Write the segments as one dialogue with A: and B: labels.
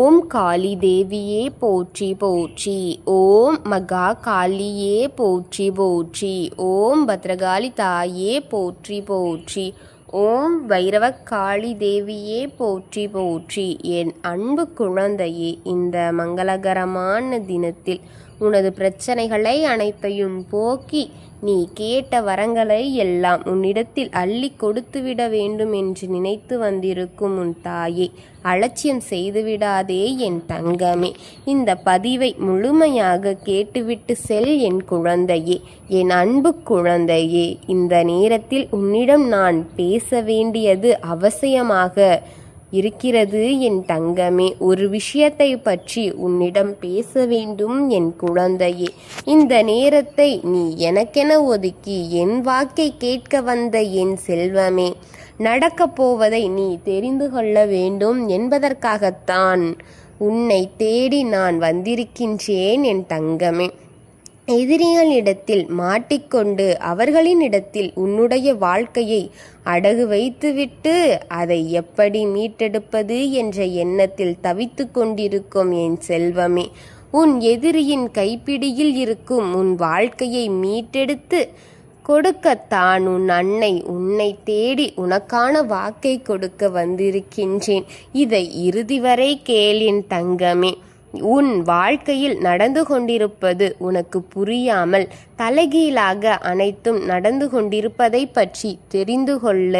A: ஓம் காளி தேவியே போற்றி போற்றி. ஓம் மகா காளியே போற்றி போற்றி. ஓம் பத்ரகாளி தாயே போற்றி போற்றி. ஓம் வைரவக்காளி தேவியே போற்றி போற்றி. என் அன்பு குழந்தையே, இந்த மங்களகரமான தினத்தில் உனது பிரச்சனைகளை அனைத்தையும் போக்கி நீ கேட்ட வரங்களை எல்லாம் உன்னிடத்தில் அள்ளி கொடுத்துவிட வேண்டும் என்று நினைத்து வந்திருக்கும் உன் தாயை அலட்சியம் செய்துவிடாதே என் தங்கமே. இந்த பதிவை முழுமையாக கேட்டுவிட்டு செல் என் குழந்தையே, என் அன்பு குழந்தையே. இந்த நேரத்தில் உன்னிடம் நான் பேச வேண்டியது அவசியமாக இருக்கிறது என் தங்கமே. ஒரு விஷயத்தை பற்றி உன்னிடம் பேச வேண்டும் என் குழந்தையே. இந்த நேரத்தை நீ எனக்கென ஒதுக்கி என் வாக்கை கேட்க வந்த என் செல்வமே, நடக்கப் போவதை நீ தெரிந்து கொள்ள வேண்டும் என்பதற்காகத்தான் உன்னை தேடி நான் வந்திருக்கின்றேன் என் தங்கமே. எதிரிகளிடத்தில் மாட்டிக்கொண்டு அவர்களினிடத்தில் உன்னுடைய வாழ்க்கையை அடகு வைத்துவிட்டு அதை எப்படி மீட்டெடுப்பது என்ற எண்ணத்தில் தவித்து கொண்டிருக்கும் என் செல்வமே, உன் எதிரியின் கைப்பிடியில் இருக்கும் உன் வாழ்க்கையை மீட்டெடுத்து கொடுக்கத்தான் உன் அன்னை உன்னை தேடி உனக்கான வாக்கை கொடுக்க வந்திருக்கின்றேன். இதை இறுதி வரை கேள் என் தங்கமே. உன் வாழ்க்கையில் நடந்து கொண்டிருப்பது உனக்கு புரியாமல் தலைகீழாக அனைத்தும் நடந்து கொண்டிருப்பதை பற்றி தெரிந்து கொள்ள,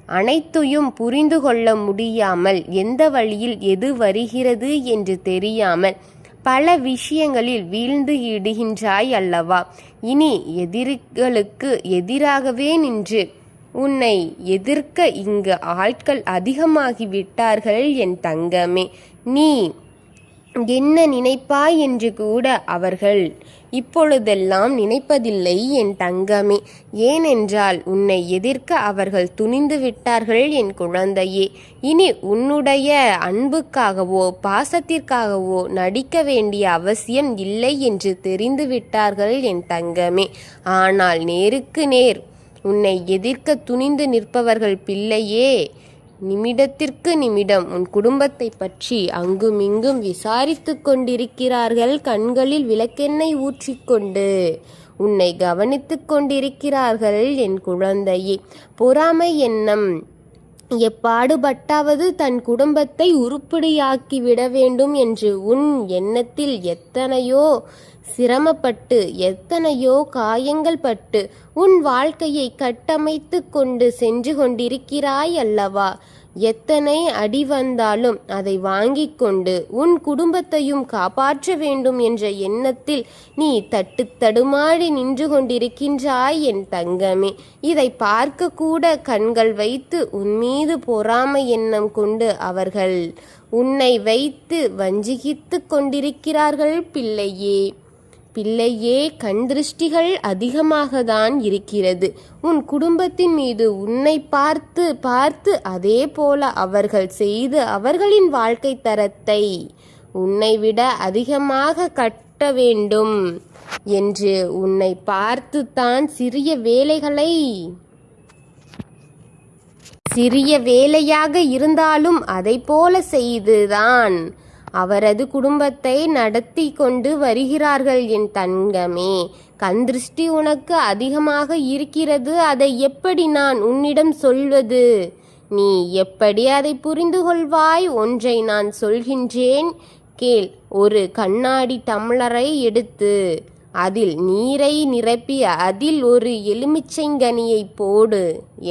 A: அனைத்தையும் புரிந்து கொள்ள முடியாமல், எந்த வழியில் எது வருகிறது என்று தெரியாமல் பல விஷயங்களில் வீழ்ந்து இடுகின்றாய் அல்லவா? இனி எதிரிகளுக்கு எதிராகவே நின்று உன்னை எதிர்க்க இங்கு ஆட்கள் அதிகமாகிவிட்டார்கள் என் தங்கமே. நீ என்ன நினைப்பாய் என்று கூட அவர்கள் இப்பொழுதெல்லாம் நினைப்பதில்லை என் தங்கமே. ஏனென்றால் உன்னை எதிர்க்க அவர்கள் துணிந்து விட்டார்கள் என் குழந்தையே. இனி உன்னுடைய அன்புக்காகவோ பாசத்திற்காகவோ நடிக்க வேண்டிய அவசியம் இல்லை என்று தெரிந்து விட்டார்கள் என் தங்கமே. ஆனால் நேருக்கு நேர் உன்னை எதிர்க்க துணிந்து நிற்பவர்கள் பிள்ளையே, நிமிடத்திற்கு நிமிடம் உன் குடும்பத்தை பற்றி அங்குமிங்கும் விசாரித்து கொண்டிருக்கிறார்கள். கண்களில் விளக்கெண்ணெய் ஊற்றிக்கொண்டு உன்னை கவனித்து கொண்டிருக்கிறார்கள் என் குழந்தையே. பொறாமை எண்ணம் எப்பாடுபட்டாவது தன் குடும்பத்தை உருப்படியாக்கி விட வேண்டும் என்று உன் எண்ணத்தில் எத்தனையோ சிரமப்பட்டு எத்தனையோ காயங்கள் பட்டு உன் வாழ்க்கையை கட்டமைத்து கொண்டு சென்று கொண்டிருக்கிறாய் அல்லவா? எத்தனை அடி வந்தாலும் அதை வாங்கி கொண்டு உன் குடும்பத்தையும் காப்பாற்ற வேண்டும் என்ற எண்ணத்தில் நீ தட்டு தடுமாறி நின்று கொண்டிருக்கின்றாய் என் தங்கமே. இதை பார்க்க கூட கண்கள் வைத்து உன் மீது பொறாமை எண்ணம் கொண்டு அவர்கள் உன்னை வைத்து வஞ்சித்து கொண்டிருக்கிறார்கள் பிள்ளையே. பிள்ளையே, கண் திருஷ்டிகள் அதிகமாக தான் இருக்கிறது உன் குடும்பத்தின் மீது. உன்னை பார்த்து பார்த்து அதே போல அவர்கள் செய்து அவர்களின் வாழ்க்கை தரத்தை உன்னை விட அதிகமாக கட்ட வேண்டும் என்று உன்னை பார்த்து தான் சிறிய வேலையாக இருந்தாலும் அதை போல செய்துதான் அவரது குடும்பத்தை நடத்தி கொண்டு வருகிறார்கள் என் தங்கமே. கண் திருஷ்டி உனக்கு அதிகமாக இருக்கிறது. அதை எப்படி நான் உன்னிடம் சொல்வது? நீ எப்படி அதை புரிந்து கொள்வாய்? ஒன்றை நான் சொல்கின்றேன் கேள். ஒரு கண்ணாடி டம்ளரை எடுத்து அதில் நீரை நிரப்பி அதில் ஒரு எலுமிச்சைங்கனியை போடு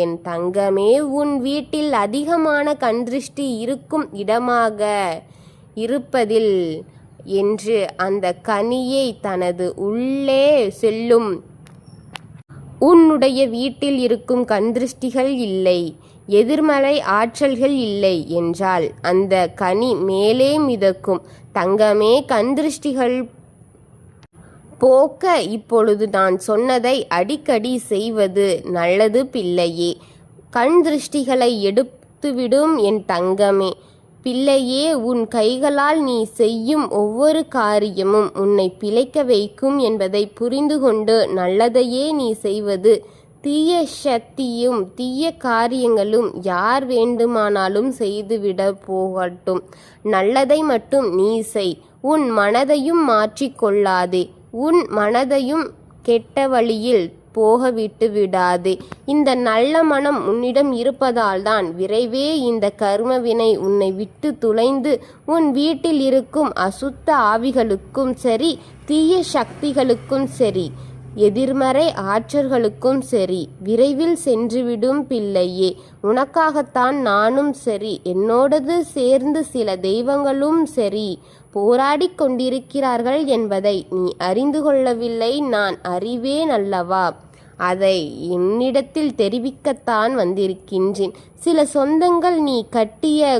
A: என் தங்கமே. உன் வீட்டில் அதிகமான கண் திருஷ்டி இருக்கும் இடமாக இருப்பதில் என்று அந்த கனியை தனது உள்ளே செல்லும். உன்னுடைய வீட்டில் இருக்கும் கண் திருஷ்டிகள் இல்லை, எதிர்மறை ஆற்றல்கள் இல்லை என்றால் அந்த கனி மேலே மிதக்கும் தங்கமே. கண் திருஷ்டிகள் போக்க இப்பொழுது நான் சொன்னதை அடிக்கடி செய்வது நல்லது பிள்ளையே. கண் திருஷ்டிகளை எடுத்துவிடும் என் தங்கமே. பிள்ளையே, உன் கைகளால் நீ செய்யும் ஒவ்வொரு காரியமும் உன்னை பிழைக்க வைக்கும் என்பதை புரிந்து கொண்டு நல்லதையே நீ செய்வது தீய சக்தியும் தீய காரியங்களும் யார் வேண்டுமானாலும் செய்துவிட போகட்டும். நல்லதை மட்டும் நீ செய். உன் மனதையும் மாற்றிக்கொள்ளாதே. உன் மனதையும் கெட்ட வழியில் போக விட்டு விடாதே. இந்த நல்ல மனம் உன்னிடம் இருப்பதால்தான் விரைவே இந்த கர்மவினை உன்னை விட்டு துளைந்து உன் வீட்டில் இருக்கும் அசுத்த ஆவிகளுக்கும் சரி, தீய சக்திகளுக்கும் சரி, எதிர்மறை ஆற்றல்களுக்கும் சரி விரைவில் சென்றுவிடும் பிள்ளையே. உனக்காகத்தான் நானும் சரி, என்னோடது சேர்ந்து சில தெய்வங்களும் சரி போராடிக் கொண்டிருக்கிறார்கள் என்பதை நீ அறிந்து கொள்ளவில்லை. நான் அறிவேன் அல்லவா? அதை என்னிடத்தில் தெரிவிக்கத்தான் வந்திருக்கின்றேன். சில சொந்தங்கள் நீ கட்டிய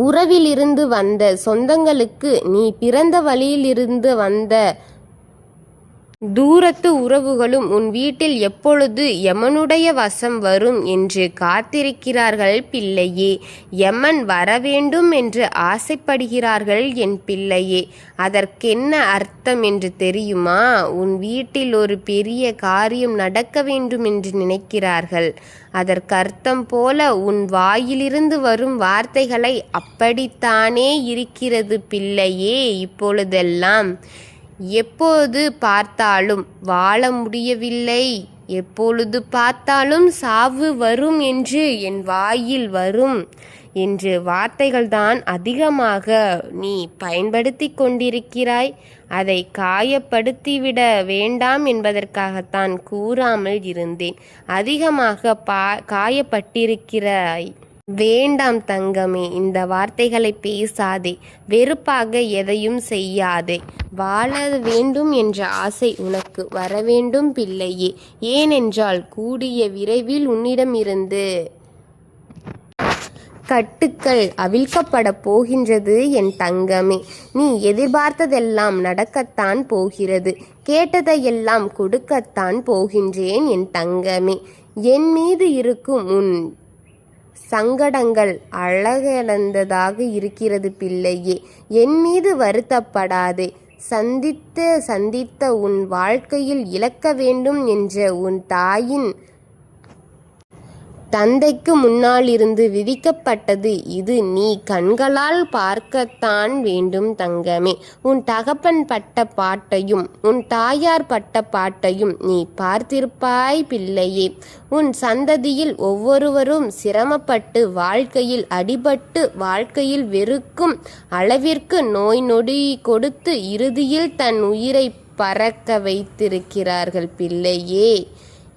A: உறவிலிருந்து வந்த சொந்தங்களுக்கு, நீ பிறந்த வழியிலிருந்து வந்த தூரத்து உறவுகளும் உன் வீட்டில் எப்பொழுது யமனுடைய வசம் வரும் என்று காத்திருக்கிறார்கள் பிள்ளையே. யமன் வரவேண்டும் என்று ஆசைப்படுகிறார்கள் என் பிள்ளையே. அதற்கென்ன அர்த்தம் என்று தெரியுமா? உன் வீட்டில் ஒரு பெரிய காரியம் நடக்க வேண்டும் என்று நினைக்கிறார்கள். அதற்கர்த்தம் போல உன் வாயிலிருந்து வரும் வார்த்தைகளை அப்படித்தானே இருக்கிறது பிள்ளையே. இப்பொழுதெல்லாம் எப்போது பார்த்தாலும் வாழ முடியவில்லை, எப்பொழுது பார்த்தாலும் சாவு வரும் என்று என் வாயில் வரும் என்று வார்த்தைகள்தான் அதிகமாக நீ பயன்படுத்தி கொண்டிருக்கிறாய். அதை காயப்படுத்திவிட வேண்டாம் என்பதற்காகத்தான் கூறாமல் இருந்தேன். அதிகமாக காயப்பட்டிருக்கிறாய். வேண்டாம் தங்கமே, இந்த வார்த்தைகளை பேசாதே. வெறுப்பாக எதையும் செய்யாதே. வாழ வேண்டும் என்ற ஆசை உனக்கு வரவேண்டும் பிள்ளையே. ஏனென்றால் கூடிய விரைவில் உன்னிடமிருந்து கட்டுக்கள் அவிழ்க்கப்பட போகின்றது என் தங்கமே. நீ எதிர்பார்த்ததெல்லாம் நடக்கத்தான் போகிறது. கேட்டதையெல்லாம் கொடுக்கத்தான் போகின்றேன் என் தங்கமே. என் மீது இருக்கும் உன் சங்கடங்கள் அழகிழந்ததாக இருக்கிறது பிள்ளையே. என் மீது வருத்தப்படாதே. சந்தித்த உன் வாழ்க்கையில் இழக்க வேண்டும் என்ற உன் தாயின் தந்தைக்கு முன்னால் இருந்து விதிக்கப்பட்டது இது. நீ கண்களால் பார்க்கத்தான் வேண்டும் தங்கமே. உன் தகப்பன் பட்ட பாட்டையும் உன் தாயார் பட்ட பாட்டையும் நீ பார்த்திருப்பாய் பிள்ளையே. உன் சந்ததியில் ஒவ்வொருவரும் சிரமப்பட்டு வாழ்க்கையில் அடிபட்டு வாழ்க்கையில் வெறுக்கும் அளவிற்கு நோய் நொடி கொடுத்து இறுதியில் தன் உயிரை பறக்க வைத்திருக்கிறார்கள் பிள்ளையே.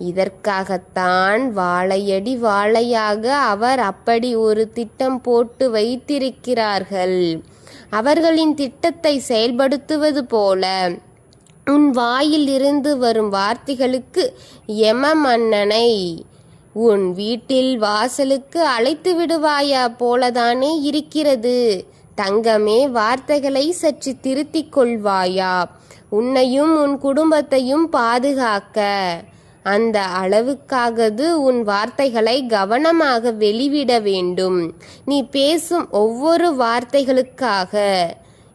A: இதற்காகத்தான் வாழையடி வாழையாக அவர் அப்படி ஒரு திட்டம் போட்டு வைத்திருக்கிறார்கள். அவர்களின் திட்டத்தை செயல்படுத்துவது போல உன் வாயில் இருந்து வரும் வார்த்தைகளுக்கு யம மன்னனை உன் வீட்டில் வாசலுக்கு அழைத்து விடுவாயா போலதானே இருக்கிறது தங்கமே. வார்த்தைகளை சற்று திருத்திக் கொள்வாயா? உன்னையும் உன் குடும்பத்தையும் பாதுகாக்க அந்த அளவுக்காகது உன் வார்த்தைகளை கவனமாக வெளிவிட வேண்டும். நீ பேசும் ஒவ்வொரு வார்த்தைகளுக்காக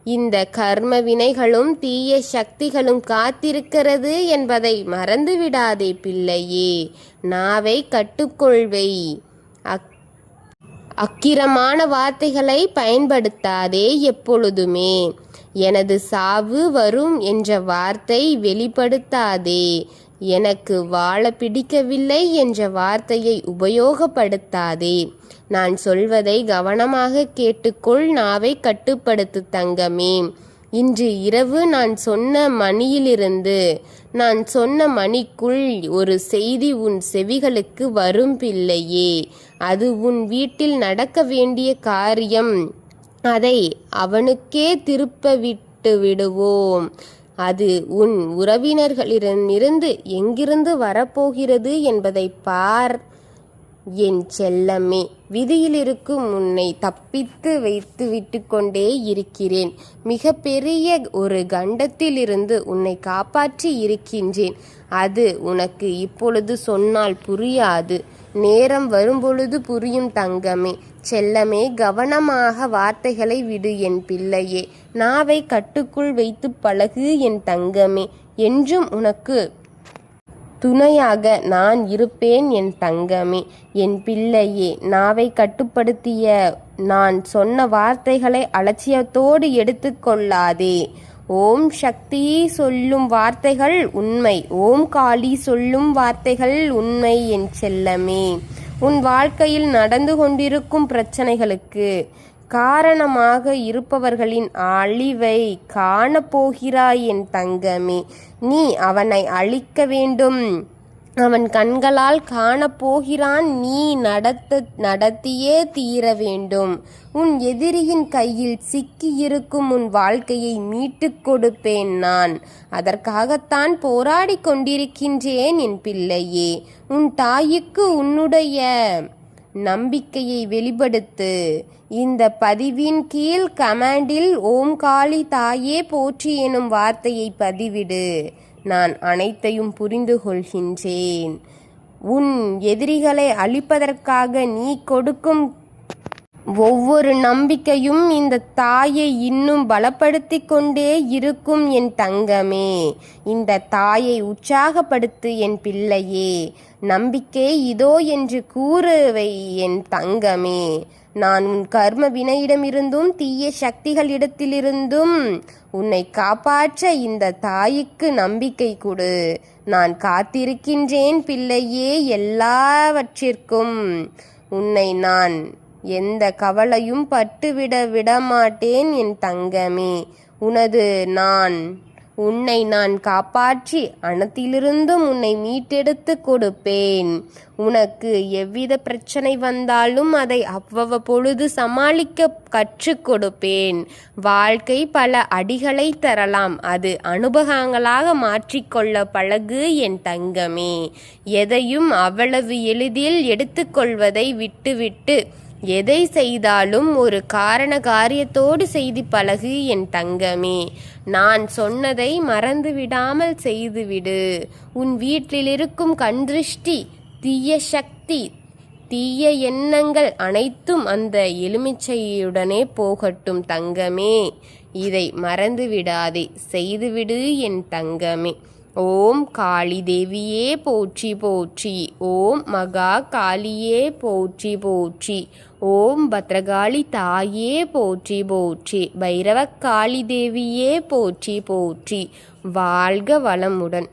A: இந்த கர்ம வினைகளும் தீய சக்திகளும் காத்திருக்கிறது என்பதை மறந்துவிடாதே பிள்ளையே. நாவை கட்டுக்கொள்வை. அக்கிரமான வார்த்தைகளை பயன்படுத்தாதே எப்பொழுதுமே. எனது சாவு வரும் என்ற வார்த்தை வெளிப்படுத்தாதே. எனக்கு வாழ பிடிக்கவில்லை என்ற வார்த்தையை உபயோகப்படுத்தாதே. நான் சொல்வதை கவனமாக கேட்டுக்கொள். நாவை கட்டுப்படுத்து தங்கமே. இன்று இரவு நான் சொன்ன மணியிலிருந்து நான் சொன்ன மணிக்குள் ஒரு செய்தி உன் செவிகளுக்கு வரும் பிள்ளையே. அது உன் வீட்டில் நடக்க வேண்டிய காரியம். அதை அவனுக்கே திருப்ப விட்டு விடுவோம். அது உன் உறவினர்களிடமிருந்து எங்கிருந்து வரப்போகிறது என்பதை பார் என் செல்லமே. விதியில் இருக்கும் உன்னை தப்பித்து வைத்து விட்டு கொண்டே இருக்கிறேன். மிக பெரிய ஒரு கண்டத்திலிருந்து உன்னை காப்பாற்றி இருக்கின்றேன். அது உனக்கு இப்பொழுது சொன்னால் புரியாது. நேரம் வரும்பொழுது புரியும் தங்கமே. செல்லமே, கவனமாக வார்த்தைகளை விடு என் பிள்ளையே. நாவை கட்டுக்குள் வைத்து பழகு என் தங்கமே. என்றும் உனக்கு துணையாக நான் இருப்பேன் என் தங்கமே. என் பிள்ளையே, நாவை கட்டுப்படுத்திய நான் சொன்ன வார்த்தைகளை அலட்சியத்தோடு எடுத்துக்கொள்ளாதே. ஓம் சக்தி சொல்லும் வார்த்தைகள் உண்மை, ஓம் காளி சொல்லும் வார்த்தைகள் உண்மை என் செல்லமே. உன் வாழ்க்கையில் நடந்து கொண்டிருக்கும் பிரச்சனைகளுக்கு காரணமாக இருப்பவர்களின் அழிவை காணப்போகிறாய் என் தங்கமே. நீ அவனை அழிக்க வேண்டும், அவன் கண்களால் காணப்போகிறான். நீ நடத்தியே தீர வேண்டும். உன் எதிரியின் கையில் சிக்கியிருக்கும் உன் வாழ்க்கையை மீட்டுக் கொடுப்பேன் நான். அதற்காகத்தான் போராடி கொண்டிருக்கின்றேன் என் பிள்ளையே. உன் தாய்க்கு உன்னுடைய நம்பிக்கையை வெளிப்படுத்து. இந்த பதிவின் கீழ் கமெண்டில் ஓம் காளி தாயே போற்றி எனும் வார்த்தையை பதிவிடு. நான் அனைத்தையும் புரிந்து கொள்கின்றேன். உன் எதிரிகளை அழிப்பதற்காக நீ கொடுக்கும் ஒவ்வொரு நம்பிக்கையும் இந்த தாயை இன்னும் பலப்படுத்தி கொண்டே இருக்கும் என் தங்கமே. இந்த தாயை உற்சாகப்படுத்து என் பிள்ளையே. நம்பிக்கை இதோ என்று கூறுவை என் தங்கமே. நான் உன் கர்ம வினையிடமிருந்தும் தீய சக்திகளிடத்திலிருந்தும் உன்னை காப்பாற்ற இந்த தாய்க்கு நம்பிக்கை கொடு. நான் காத்திருக்கின்றேன் பிள்ளையே. எல்லாவற்றிற்கும் உன்னை நான் எந்த கவலையும் பட்டுவிட விடமாட்டேன் என் தங்கமே. உன்னை நான் காப்பாற்றி அனைத்திலிருந்தும் உன்னை மீட்டெடுத்து கொடுப்பேன். உனக்கு எவ்வித பிரச்சனை வந்தாலும் அதை அவ்வப்பொழுது சமாளிக்க கற்றுக் கொடுப்பேன். வாழ்க்கை பல அடிகளை தரலாம், அது அனுபவங்களாக மாற்றிக்கொள்ள பழகு என் தங்கமே. எதையும் அவ்வளவு எளிதில் எடுத்துக்கொள்வதை விட்டுவிட்டு எதை செய்தாலும் ஒரு காரண காரியத்தோடு செய்து பழகு என் தங்கமே. நான் சொன்னதை மறந்துவிடாமல் செய்துவிடு. உன் வீட்டில் இருக்கும் கண்திருஷ்டி, தீய சக்தி, தீய எண்ணங்கள் அனைத்தும் அந்த எலுமிச்சையுடனே போகட்டும் தங்கமே. இதை மறந்துவிடாதே, செய்துவிடு என் தங்கமே. ஓம் காளி தேவியே போற்றி போற்றி. ஓம் மகா காளியே போற்றி போற்றி. ஓம் பத்ரகாளி தாயே போற்றி போற்றி. பைரவ காளி தேவியே போற்றி போற்றி. வாழ்க வளமுடன்.